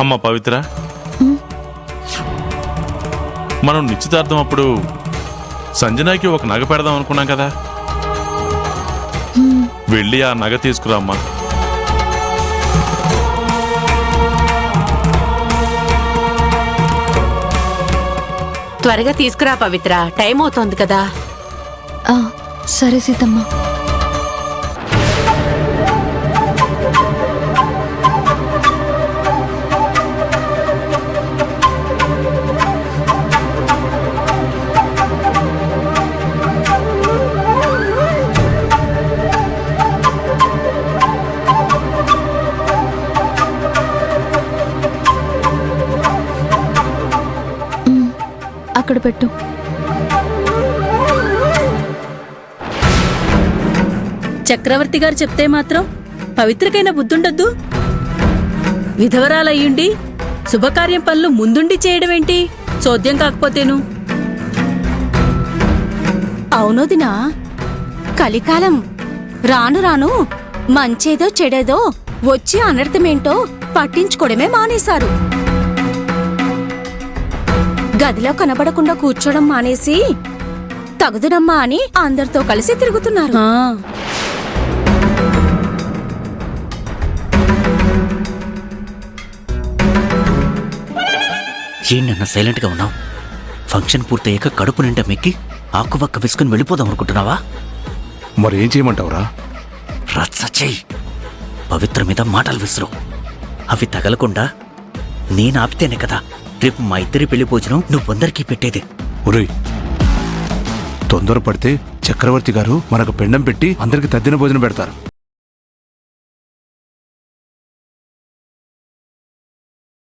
అమ్మా పవిత్ర, మనం నిశ్చితార్థం అప్పుడు సంజనాకి ఒక నగ పెడదాం అనుకున్నాం కదా, వెళ్ళి ఆ నగ తీసుకురామ్మా. త్వరగా తీసుకురా పవిత్ర, టైం అవుతోంది కదా. సరే సీతమ్మ. అక్కడ పెట్టు. చక్రవర్తి గారు చెప్తే మాత్రం పవిత్రకైనా బుద్ధుండొద్దు. విధవరాలయ్యుండి శుభకార్యం పనులు ముందుండి చేయడమేంటి? చోద్యం కాకపోతేను. అవునోదినా, కలికాలం రాను రాను మంచేదో చెడేదో వచ్చి అనర్థమేంటో పట్టించుకోవడమే మానేశారు. గదిలో కనబడకుండా కూర్చోడం మానేసి తగుదునమ్మా అని అందరితో కలిసి తిరుగుతున్నారు. ఏంటన్నా సైలెంట్ గా ఉన్నావు? ఫంక్షన్ పూర్తయ్యాక కడుపు నిండా మెక్కి ఆకువక్క విసుకుని వెళ్ళిపోదాం అనుకుంటున్నావా? మరేం చేయమంటావురా? రచ్చ చెయ్యి. పవిత్ర మీద మాటలు విసురు. అవి తగలకుండా నేను ఆపితేనే కదా రేపు మా ఇద్దరి పెళ్లి భోజనం నువ్వందరికీ పెట్టేది. ఒరేయ్, తొందరపడితే చక్రవర్తి గారు మనకు పెండం పెట్టి అందరికి తద్దిన భోజనం పెడతారు.